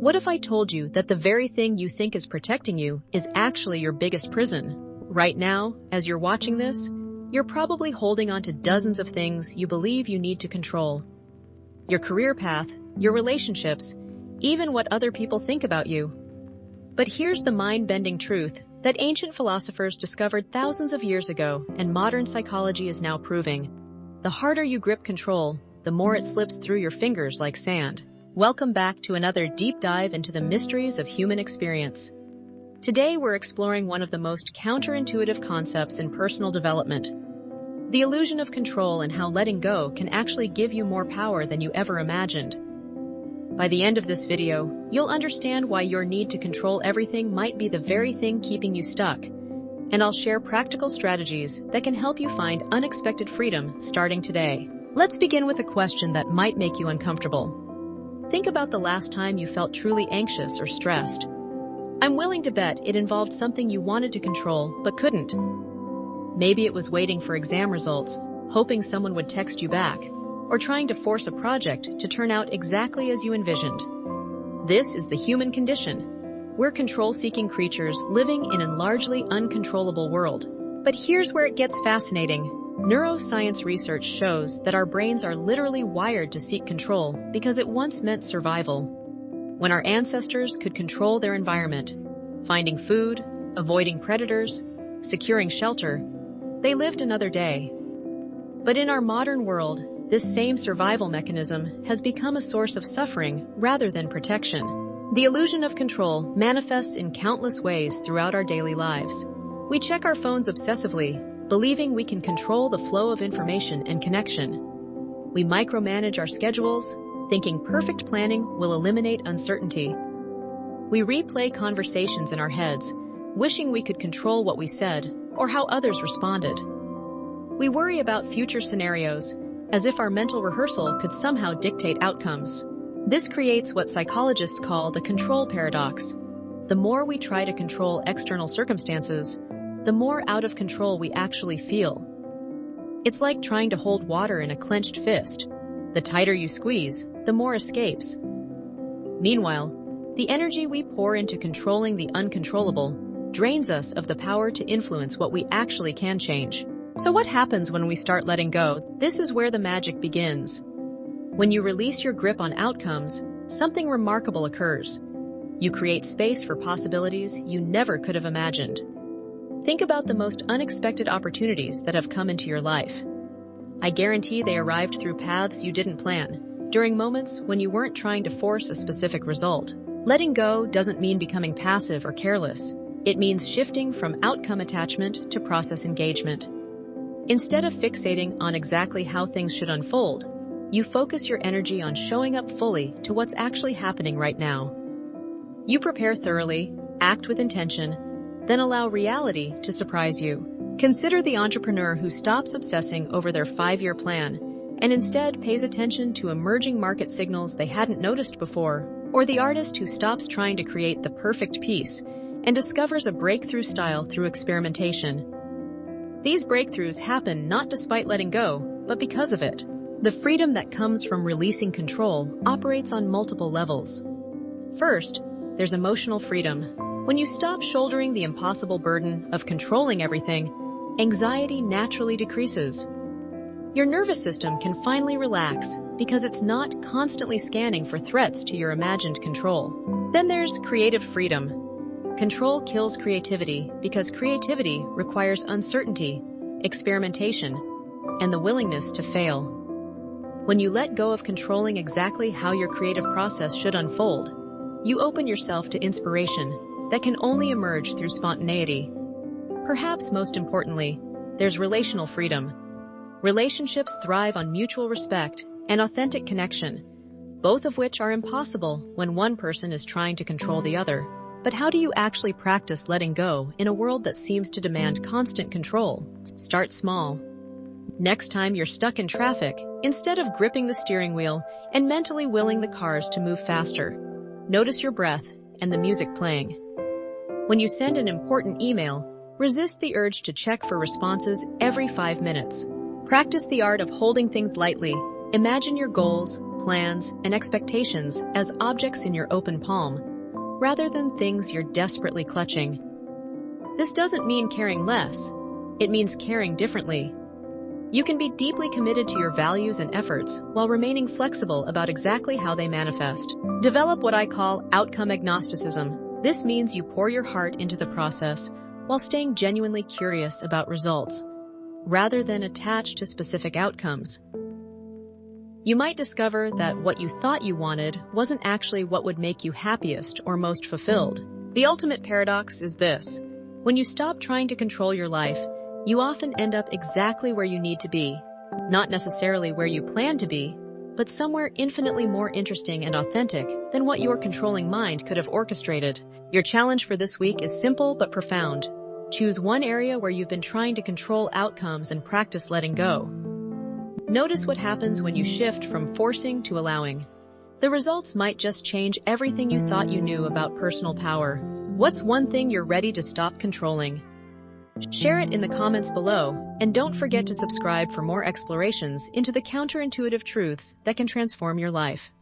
What if I told you that the very thing you think is protecting you is actually your biggest prison? Right now, as you're watching this, you're probably holding on to dozens of things you believe you need to control. Your career path, your relationships, even what other people think about you. But here's the mind-bending truth that ancient philosophers discovered thousands of years ago and modern psychology is now proving. The harder you grip control, the more it slips through your fingers like sand. Welcome back to another deep dive into the mysteries of human experience. Today we're exploring one of the most counterintuitive concepts in personal development, the illusion of control and how letting go can actually give you more power than you ever imagined. By the end of this video, you'll understand why your need to control everything might be the very thing keeping you stuck, and I'll share practical strategies that can help you find unexpected freedom starting today. Let's begin with a question that might make you uncomfortable. Think about the last time you felt truly anxious or stressed. I'm willing to bet it involved something you wanted to control but couldn't. Maybe it was waiting for exam results, hoping someone would text you back, or trying to force a project to turn out exactly as you envisioned. This is the human condition. We're control-seeking creatures living in a largely uncontrollable world. But here's where it gets fascinating. Neuroscience research shows that our brains are literally wired to seek control because it once meant survival. When our ancestors could control their environment, finding food, avoiding predators, securing shelter, they lived another day. But in our modern world, this same survival mechanism has become a source of suffering rather than protection. The illusion of control manifests in countless ways throughout our daily lives. We check our phones obsessively, believing we can control the flow of information and connection. We micromanage our schedules, thinking perfect planning will eliminate uncertainty. We replay conversations in our heads, wishing we could control what we said or how others responded. We worry about future scenarios, as if our mental rehearsal could somehow dictate outcomes. This creates what psychologists call the control paradox. The more we try to control external circumstances, the more out of control we actually feel. It's like trying to hold water in a clenched fist. The tighter you squeeze, the more escapes. Meanwhile, the energy we pour into controlling the uncontrollable drains us of the power to influence what we actually can change. So what happens when we start letting go? This is where the magic begins. When you release your grip on outcomes, something remarkable occurs. You create space for possibilities you never could have imagined. Think about the most unexpected opportunities that have come into your life. I guarantee they arrived through paths you didn't plan, during moments when you weren't trying to force a specific result. Letting go doesn't mean becoming passive or careless. It means shifting from outcome attachment to process engagement. Instead of fixating on exactly how things should unfold, you focus your energy on showing up fully to what's actually happening right now. You prepare thoroughly, act with intention, then allow reality to surprise you. Consider the entrepreneur who stops obsessing over their 5-year plan and instead pays attention to emerging market signals they hadn't noticed before, or the artist who stops trying to create the perfect piece and discovers a breakthrough style through experimentation. These breakthroughs happen not despite letting go, but because of it. The freedom that comes from releasing control operates on multiple levels. First, there's emotional freedom. When you stop shouldering the impossible burden of controlling everything, anxiety naturally decreases. Your nervous system can finally relax because it's not constantly scanning for threats to your imagined control. Then there's creative freedom. Control kills creativity because creativity requires uncertainty, experimentation, and the willingness to fail. When you let go of controlling exactly how your creative process should unfold, you open yourself to inspiration that can only emerge through spontaneity. Perhaps most importantly, there's relational freedom. Relationships thrive on mutual respect and authentic connection, both of which are impossible when one person is trying to control the other. But how do you actually practice letting go in a world that seems to demand constant control? Start small. Next time you're stuck in traffic, instead of gripping the steering wheel and mentally willing the cars to move faster, notice your breath and the music playing. When you send an important email, resist the urge to check for responses every 5 minutes. Practice the art of holding things lightly. Imagine your goals, plans, and expectations as objects in your open palm, rather than things you're desperately clutching. This doesn't mean caring less. It means caring differently. You can be deeply committed to your values and efforts while remaining flexible about exactly how they manifest. Develop what I call outcome agnosticism. This means you pour your heart into the process while staying genuinely curious about results, rather than attached to specific outcomes. You might discover that what you thought you wanted wasn't actually what would make you happiest or most fulfilled. The ultimate paradox is this: when you stop trying to control your life, you often end up exactly where you need to be. Not necessarily where you plan to be, but somewhere infinitely more interesting and authentic than what your controlling mind could have orchestrated. Your challenge for this week is simple but profound. Choose one area where you've been trying to control outcomes and practice letting go. Notice what happens when you shift from forcing to allowing. The results might just change everything you thought you knew about personal power. What's one thing you're ready to stop controlling? Share it in the comments below, and don't forget to subscribe for more explorations into the counterintuitive truths that can transform your life.